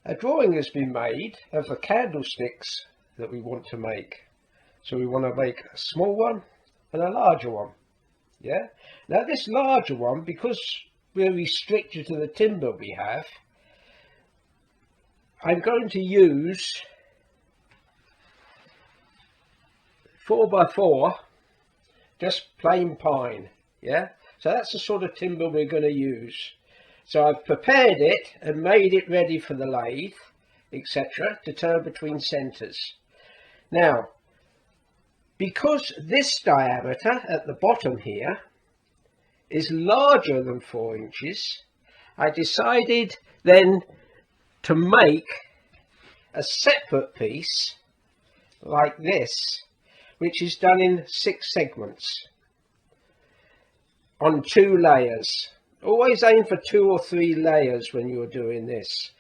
a drawing has been made of the candlesticks that we want to make. So we want to make a small one and a larger one. Yeah. Now this larger one, because we're restricted to the timber we have, I'm going to use 4x4, just plain pine. Yeah. So that's the sort of timber we're going to use. So I've prepared it and made it ready for the lathe, etc., to turn between centres. Now, because this diameter at the bottom here is larger than 4 inches, I decided then to make a separate piece like this, which is done in 6 segments on 2 layers. Always aim for 2 or 3 layers when you're doing this.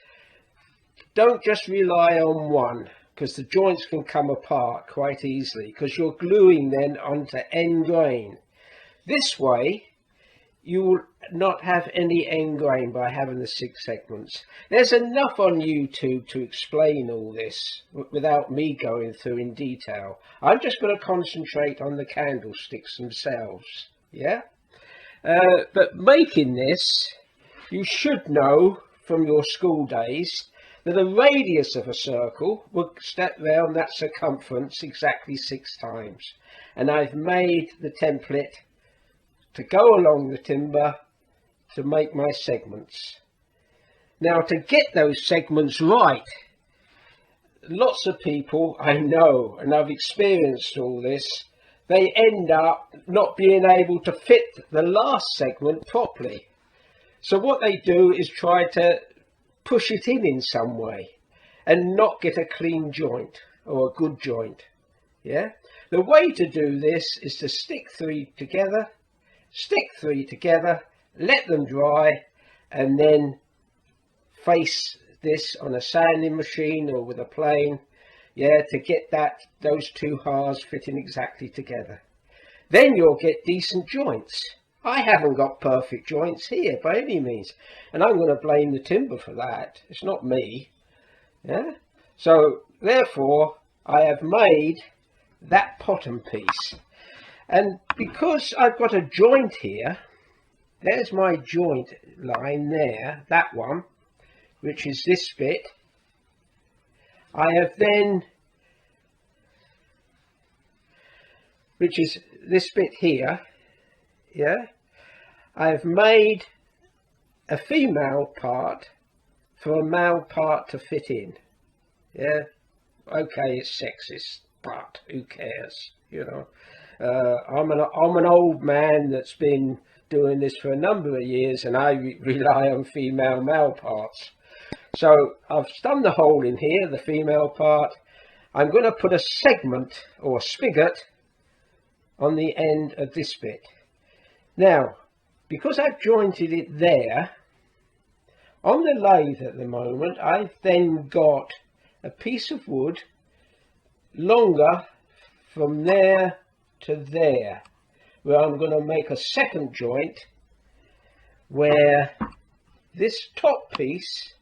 Don't just rely on one, because the joints can come apart quite easily, because you're gluing then onto end grain. This way you will not have any end grain by having the 6 segments. There's enough on YouTube to explain all this without me going through in detail. I'm just going to concentrate on the candlesticks themselves. Yeah. But making this, you should know from your school days that the radius of a circle will step round that circumference exactly 6 times. And I've made the template to go along the timber to make my segments. Now, to get those segments right, lots of people I know, and I've experienced all this, they end up not being able to fit the last segment properly. So what they do is try to push it in some way and not get a clean joint or a good joint. Yeah. The way to do this is to stick 3 together, let them dry, and then face this on a sanding machine or with a plane. Yeah, to get those 2 halves fitting exactly together. Then you'll get decent joints. I haven't got perfect joints here by any means, and I'm going to blame the timber for that. It's not me. Yeah. So therefore I have made that bottom piece, and because I've got a joint here, there's my joint line there, that one, which is this bit. I have then, which is this bit here, yeah, I've made a female part for a male part to fit in. Yeah, okay, it's sexist, but who cares, you know. I'm an old man that's been doing this for a number of years, and I rely on female male parts. So I've done the hole in here, the female part. I'm going to put a segment or a spigot on the end of this bit. Now, because I've jointed it there, on the lathe at the moment, I've then got a piece of wood longer from there to there, where I'm going to make a second joint where this top piece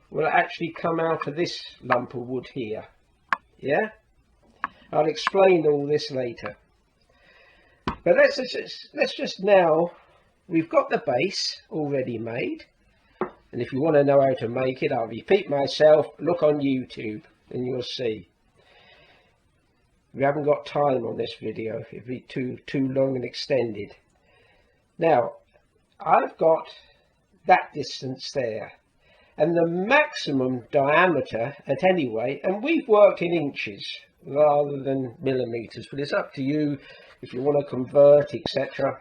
will actually come out of this lump of wood here. Yeah, I'll explain all this later. But let's just now, we've got the base already made, and if you want to know how to make it, I'll repeat myself, look on YouTube and you'll see. We haven't got time on this video, it'd be too long and extended. Now, I've got that distance there, and the maximum diameter at any way, and we've worked in inches rather than millimeters, but it's up to you if you want to convert, etc.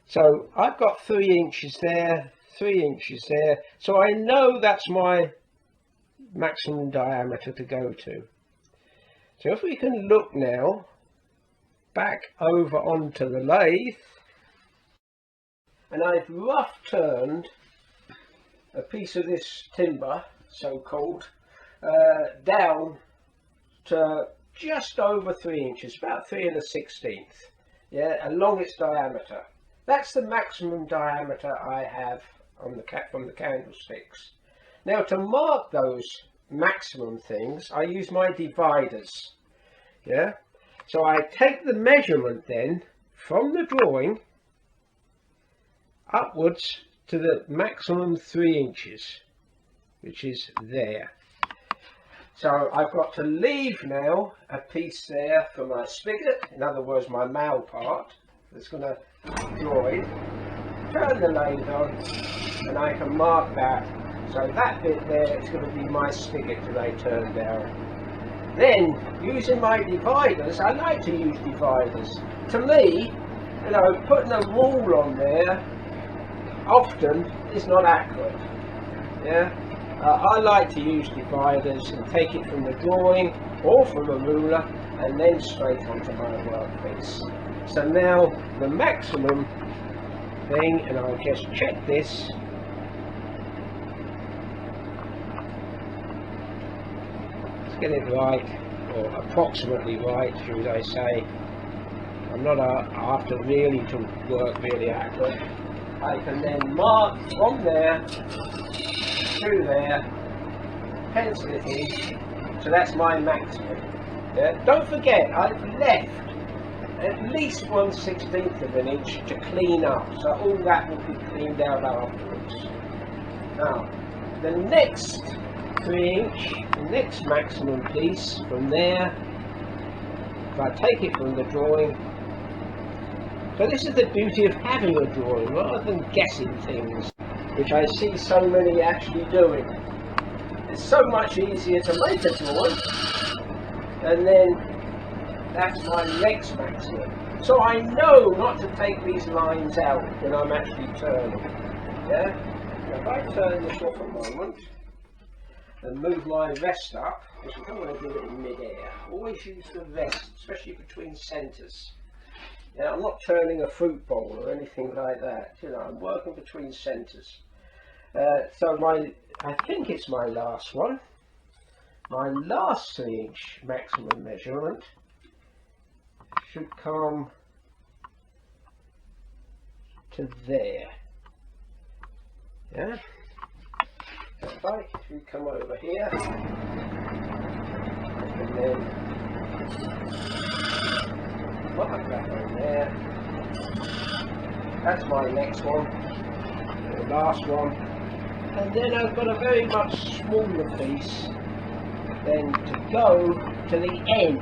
So I've got 3 inches there, 3 inches there, so I know that's my maximum diameter to go to. So if we can look now back over onto the lathe, and I've rough turned a piece of this timber, so-called, down to just over 3 inches, about 3 1/16, yeah, along its diameter. That's the maximum diameter I have on from the candlesticks. Now to mark those maximum things, I use my dividers. Yeah, so I take the measurement then from the drawing upwards to the maximum 3 inches, which is there. So I've got to leave now a piece there for my spigot, in other words my male part, that's going to join, turn the lathe on, and I can mark that. So that bit there is going to be my spigot till they turn down. Then, using my dividers, I like to use dividers. To me, you know, putting a rule on there often is not accurate. Yeah, I like to use dividers and take it from the drawing or from a ruler and then straight onto my workpiece. So now the maximum thing, and I'll just check this. Let's get it right, or approximately right, should I say. I'm not after really to work really accurate. I can then mark from there to there, pencil it in, so that's my maximum. Yeah? Don't forget, I've left at least 1/16 of an inch to clean up, so all that will be cleaned out afterwards. Now, the next 3 inch, the next maximum piece from there, if I take it from the drawing. So this is the beauty of having a drawing rather than guessing things, which I see so many actually doing. It's so much easier to make a drawing, and then that's my next maximum. So I know not to take these lines out when I'm actually turning. Yeah? Now if I turn this off a moment and move my vest up, because you don't want to do it in mid-air, always use the vest, especially between centres. Yeah, I'm not turning a fruit bowl or anything like that, you know, I'm working between centres. So I think it's my last one. My last 3 inch maximum measurement should come to there. Yeah? Right, if we come over here, and then mark that on there. That's my next one, the last one. And then I've got a very much smaller piece then to go to the end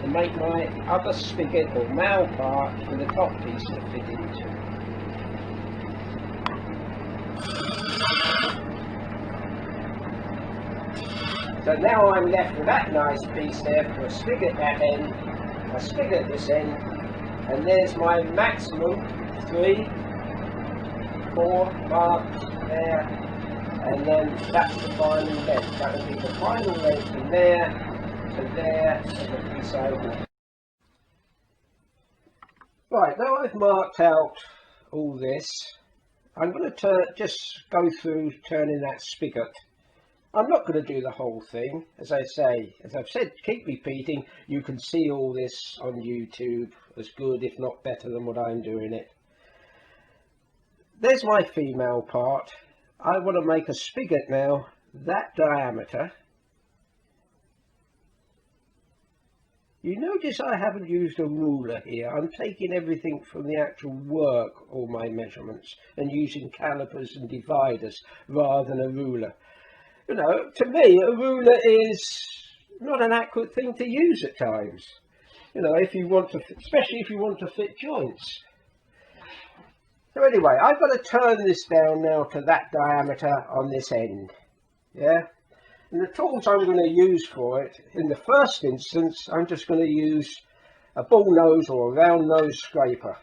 to make my other spigot or male part for the top piece to fit into. So now I'm left with that nice piece there for a spigot that end, a spigot this end, and there's my maximum 3, 4 marks there, and then that's the final length. That will be the final length from there to there, and the piece over. Right, now I've marked out all this, I'm going to just go through turning that spigot. I'm not going to do the whole thing, as I say, as I've said, keep repeating, you can see all this on YouTube as good, if not better than what I'm doing it. There's my female part. I want to make a spigot now, that diameter. You notice I haven't used a ruler here. I'm taking everything from the actual work, all my measurements, and using calipers and dividers rather than a ruler. You know, to me, a ruler is not an accurate thing to use at times. You know, if you want to, especially if you want to fit joints. So anyway, I've got to turn this down now to that diameter on this end. Yeah? And the tools I'm going to use for it, in the first instance, I'm just going to use a bull nose or a round nose scraper.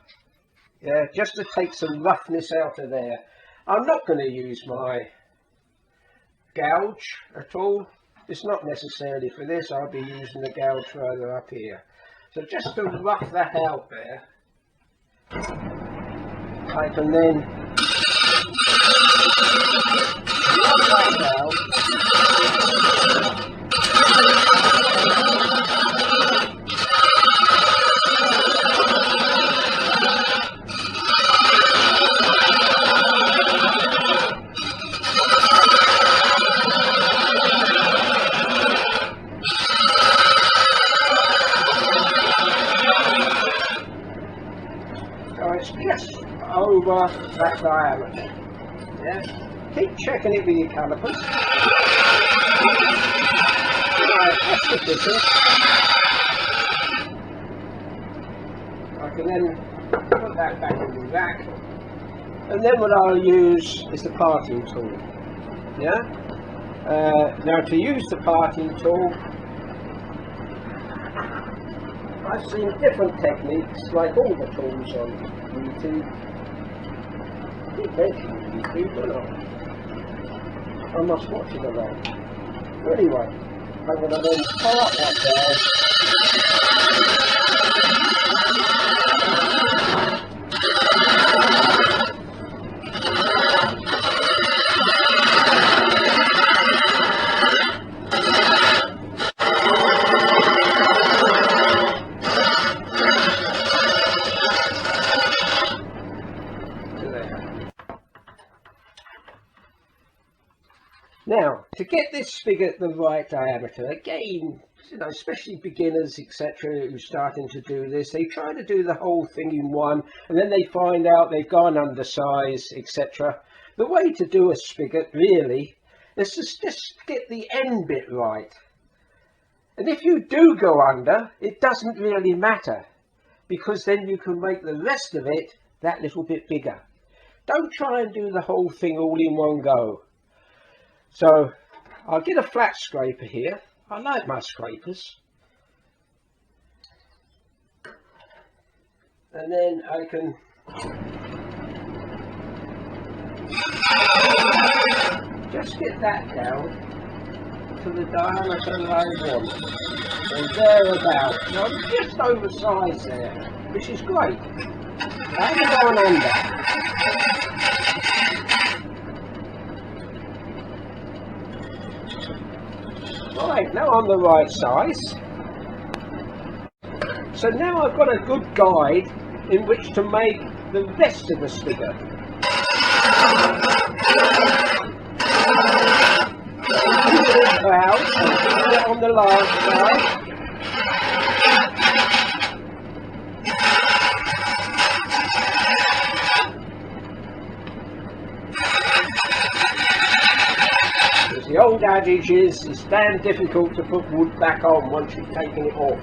Yeah, just to take some roughness out of there. I'm not going to use my gouge at all. It's not necessarily for this. I'll be using the gouge further up here. So just to rough that out there, I can then rough that out. that diameter. Yeah? Keep checking it with your calipers. Right, that's sufficient. I can then put that back in the rack. And then what I'll use is the parting tool. Yeah? Now to use the parting tool, I've seen different techniques, like all the tools on YouTube. I keep mentioning YouTube, don't I? I must watch it along. Anyway, I'm going to then part that down. Now, to get this spigot the right diameter, again, you know, especially beginners, etc., who are starting to do this, they try to do the whole thing in one, and then they find out they've gone undersized, etc. The way to do a spigot, really, is just get the end bit right. And if you do go under, it doesn't really matter, because then you can make the rest of it that little bit bigger. Don't try and do the whole thing all in one go. So I'll get a flat scraper here. I like my scrapers. And then I can just get that down to the diameter that I want. And thereabouts. So I'm just oversized there, which is great. I haven't gone under. Right, now I'm the right size. So now I've got a good guide in which to make the rest of the spigot. Out and put it on the large side. The old adage is, it's damn difficult to put wood back on once you've taken it off.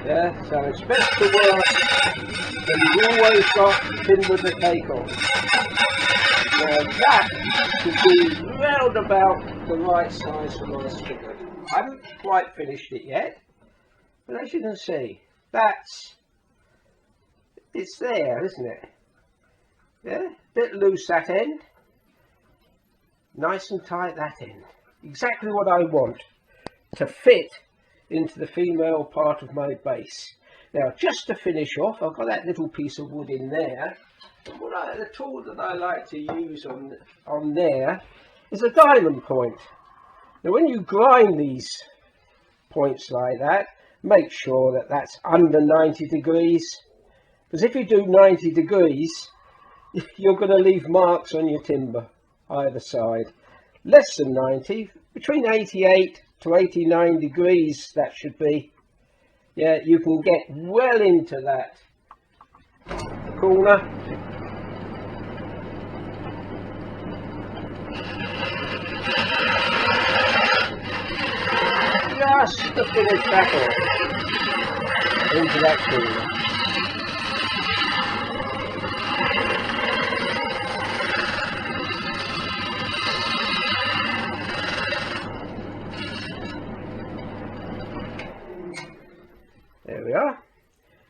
Yeah, so it's best to work when you've always got timber to take off. Now that should be round about the right size for my spigot. I haven't quite finished it yet, but as you can see, it's there, isn't it? Yeah, bit loose that end. Nice and tight that end. Exactly what I want to fit into the female part of my base. Now just to finish off, I've got that little piece of wood in there. And the tool that I like to use on there is a diamond point. Now when you grind these points like that, make sure that that's under 90 degrees. Because if you do 90 degrees, you're going to leave marks on your timber either side. Less than 90, between 88 to 89 degrees that should be. Yeah, you can get well into that corner. Just to finish that off into that corner. There we are.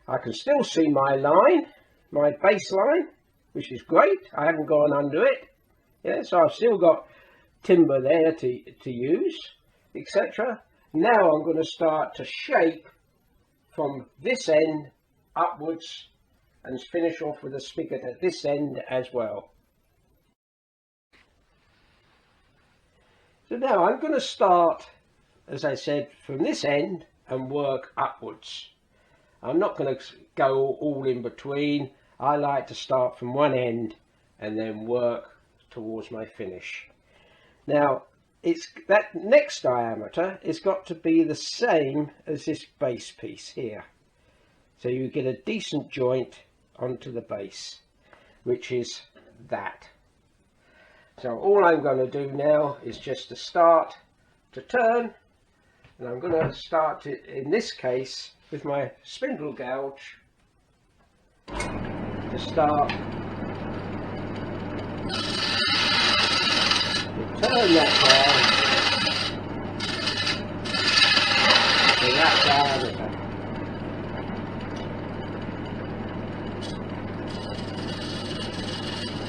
I can still see my line, my baseline, which is great. I haven't gone under it. Yeah, so I've still got timber there to use, etc. Now I'm going to start to shape from this end upwards and finish off with a spigot at this end as well. So now I'm going to start, as I said, from this end and work upwards. I'm not going to go all in between. I like to start from one end and then work towards my finish. Now it's that next diameter has got to be the same as this base piece here, so you get a decent joint onto the base. which is that. So all I'm going to do now is just to start to turn, and I'm going to start it in this case with my spindle gouge to start to turn that down, bring that down.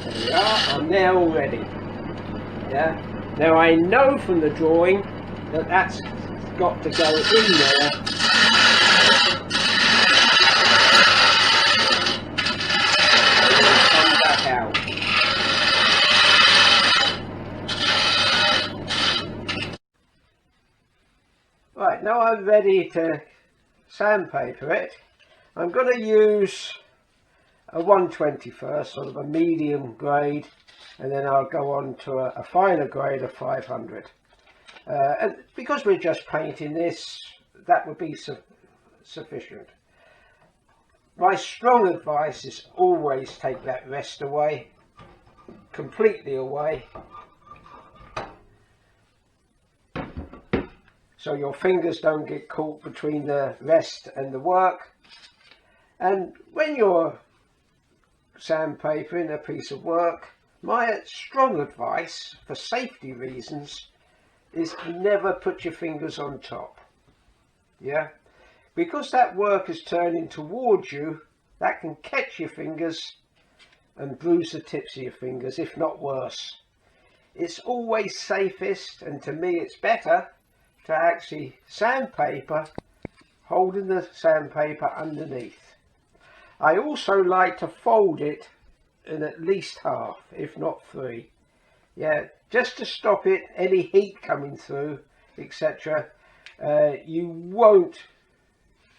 There we are, I'm there already. Yeah. Now I know from the drawing that that's got to go in there. And then come back out. Right, now I'm ready to sandpaper it. I'm going to use a 120 first, sort of a medium grade, and then I'll go on to a finer grade of 500. And because we're just painting this, that would be sufficient. My strong advice is always take that rest away, completely away, so your fingers don't get caught between the rest and the work. And when you're sandpapering a piece of work, my strong advice for safety reasons is never put your fingers on top. Yeah, because that work is turning towards you, that can catch your fingers and bruise the tips of your fingers, if not worse. It's always safest, and to me it's better, to actually sandpaper holding the sandpaper underneath. I also like to fold it in at least half, if not 3. Yeah, just to stop it, any heat coming through, etc. You won't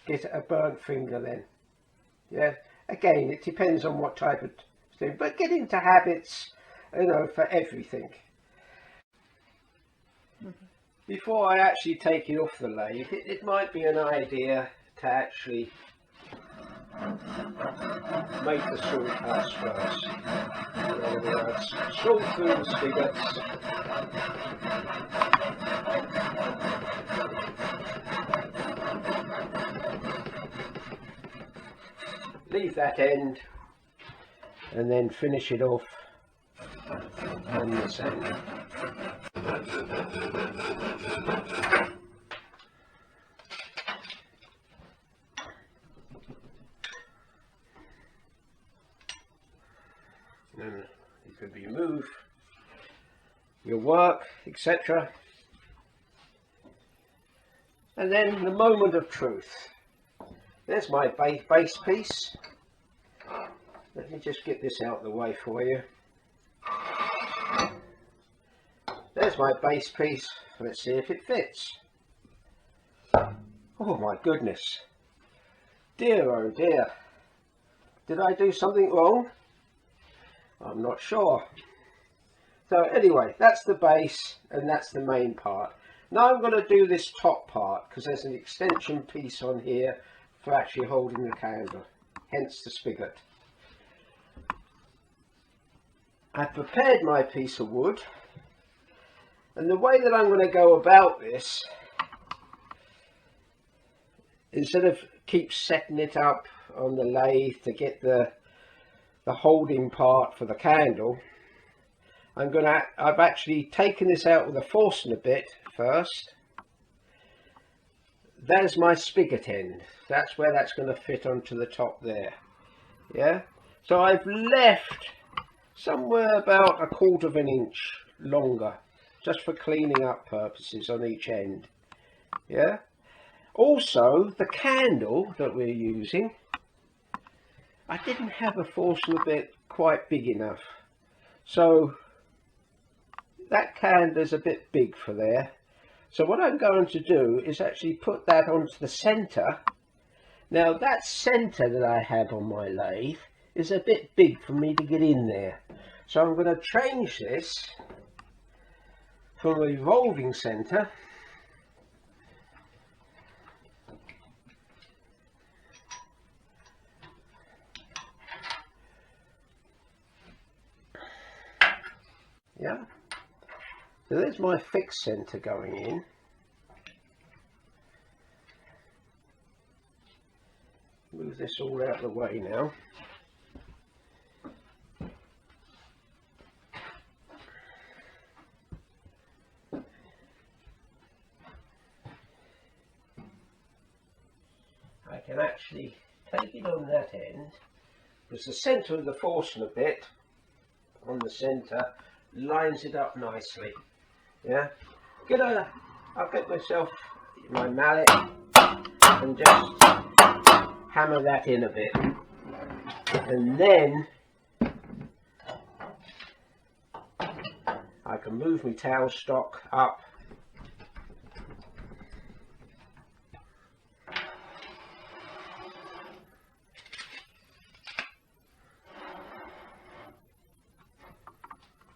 get a burnt finger then. Yeah, again, it depends on what type of thing, but get into habits, you know, for everything. Before I actually take it off the lathe, it might be an idea to actually make the salt pass first. In other words, salt through the spigots. Leave that end and then finish it off on this end. And you could remove your work, etc. And then the moment of truth. There's my base piece. Let me just get this out of the way for you. There's my base piece. Let's see if it fits. Oh my goodness. Dear oh dear. Did I do something wrong? I'm not sure. So anyway, that's the base and that's the main part. Now I'm going to do this top part because there's an extension piece on here for actually holding the candle, hence the spigot. I've prepared my piece of wood, and the way that I'm going to go about this, instead of keep setting it up on the lathe to get the holding part for the candle, I've actually taken this out with a Forstner bit first. There's my spigot end. That's where that's going to fit onto the top there. Yeah. So I've left somewhere about 1/4 of an inch longer, just for cleaning up purposes on each end. Yeah. Also, the candle that we're using, I didn't have a Forstner bit quite big enough, so that candle's a bit big for there. So what I'm going to do is actually put that onto the centre. Now that centre that I have on my lathe is a bit big for me to get in there. So I'm going to change this from a revolving centre Yeah, so there's my fixed centre going in. Move this all out of the way now. I can actually take it on that end, because the centre of the Forstner bit on the centre lines it up nicely. Yeah, I'll get myself my mallet and just hammer that in a bit, and then I can move my towel stock up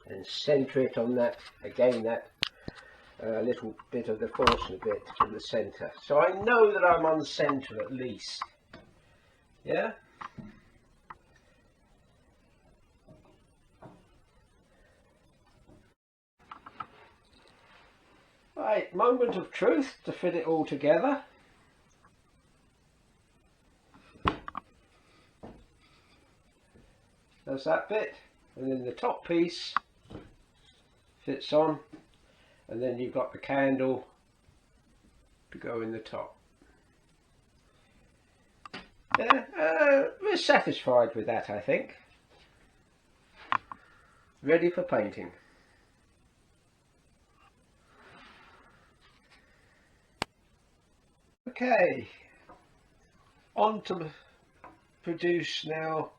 and centre it on that, again, that little bit of the Forstner bit in the centre, so I know that I'm on centre at least. Yeah, right, moment of truth to fit it all together. There's that bit, and then the top piece fits on, and then you've got the candle to go in the top. Yeah, we're satisfied with that, I think. Ready for painting. Okay, on to produce now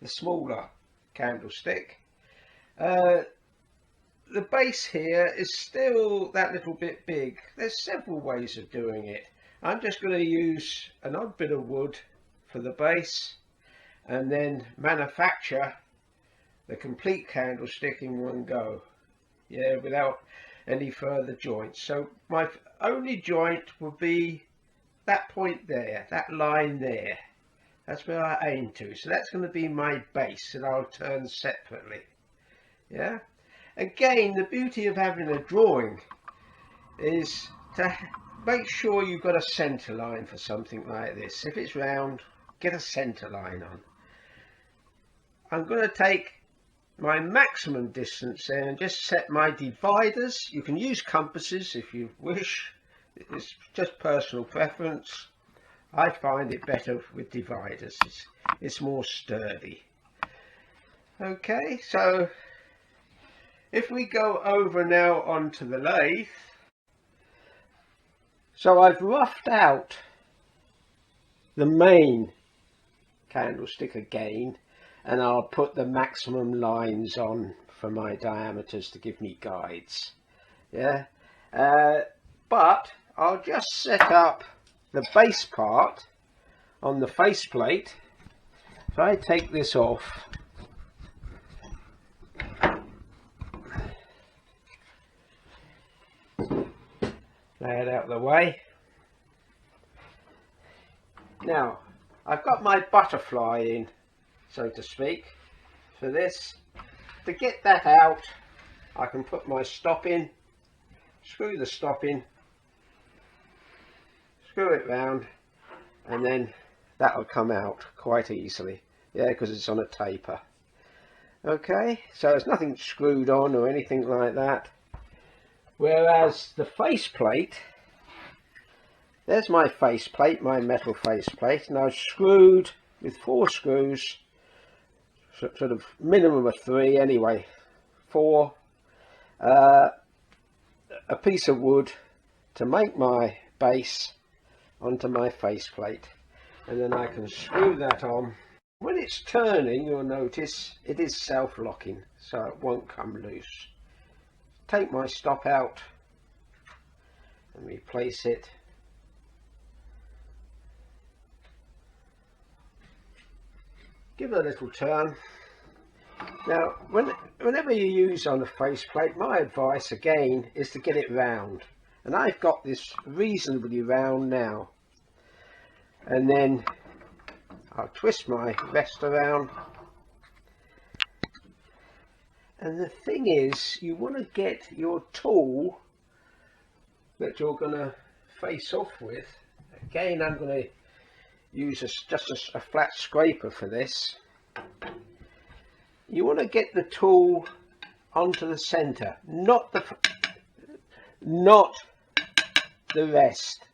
the smaller candlestick. The base here is still that little bit big. There's several ways of doing it. I'm just going to use an odd bit of wood for the base and then manufacture the complete candlestick in one go, yeah, without any further joints. So my only joint will be that point there, that line there. That's where I aim to. So that's going to be my base, and I'll turn separately. Yeah, again, the beauty of having a drawing is to make sure you've got a center line for something like this. If it's round, get a center line on. I'm going to take my maximum distance there and just set my dividers. You can use compasses if you wish. It's just personal preference. I find it better with dividers. It's more sturdy. Okay, so if we go over now onto the lathe, so I've roughed out the main candlestick again, and I'll put the maximum lines on for my diameters to give me guides. Yeah, but I'll just set up the base part on the faceplate. If I take this off, lay it out of the way. Now I've got my butterfly in, so to speak, for this. To get that out, I can put my stop in, screw the stop in, screw it round, and then that'll come out quite easily. Yeah, because it's on a taper. Okay, so there's nothing screwed on or anything like that. Whereas the faceplate, there's my faceplate, my metal faceplate, and I've screwed with 4 screws, sort of minimum of 3 anyway, 4, a piece of wood to make my base onto my faceplate, and then I can screw that on. When it's turning, you'll notice it is self-locking, so it won't come loose. Take my stop out and replace it. Give it a little turn. Now, whenever you use on a faceplate, my advice again is to get it round, and I've got this reasonably round now. And then I'll twist my rest around, And the thing is, you want to get your tool that you're going to face off with. Again, I'm going to use just a flat scraper for this. You want to get the tool onto the center, not the rest.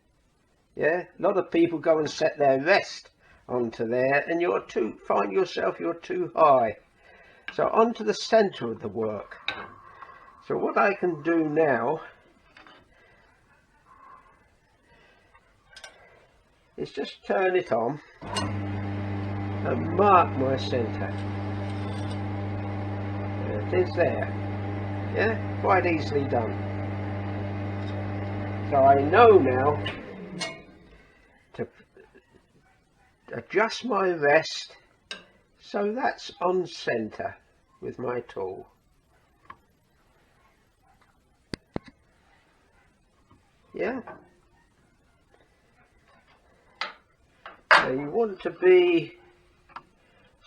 Yeah, a lot of people go and set their rest onto there, and you're too high. So onto the center of the work. So what I can do now is just turn it on and mark my center. There it is there. Yeah, quite easily done. So I know now to adjust my rest so that's on center with my tool. Yeah. So you want to be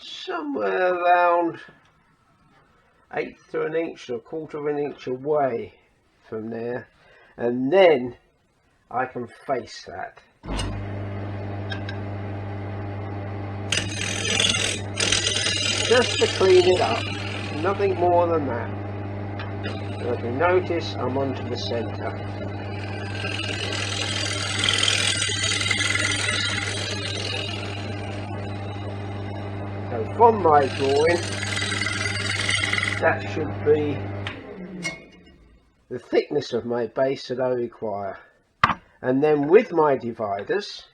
somewhere around 1/8 to an inch or 1/4 of an inch away from there, and then I can face that. Just to clean it up, nothing more than that. So if you notice, I'm onto the center. So from my drawing, that should be the thickness of my base that I require. And then with my dividers,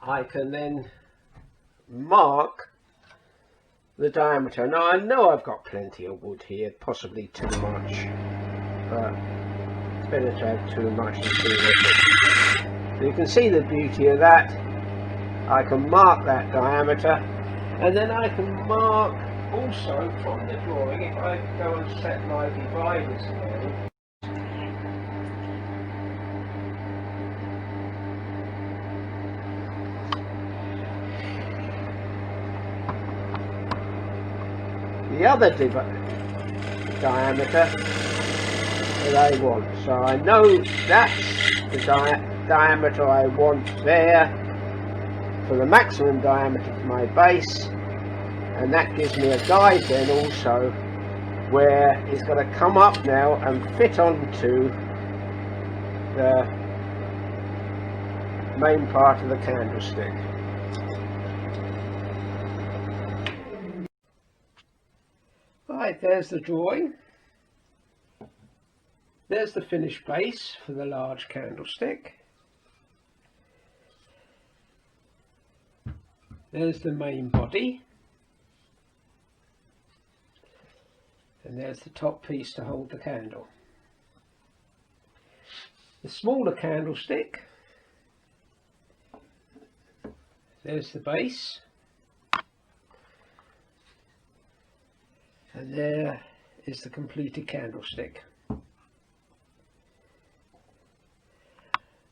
I can then mark the diameter. Now I know I've got plenty of wood here, possibly too much, but it's better to have too much than too little. So you can see the beauty of that. I can mark that diameter, and then I can mark also from the drawing, if I go and set my dividers down, the other diameter that I want. So I know that's the diameter I want there for the maximum diameter for my base, and that gives me a guide then also where it's going to come up now and fit onto the main part of the candlestick. Right, there's the drawing. There's the finished base for the large candlestick. There's the main body. And there's the top piece to hold the candle. The smaller candlestick, there's the base. And there is the completed candlestick.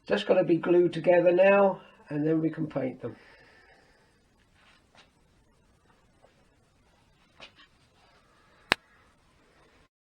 Just got to be glued together now, and then we can paint them.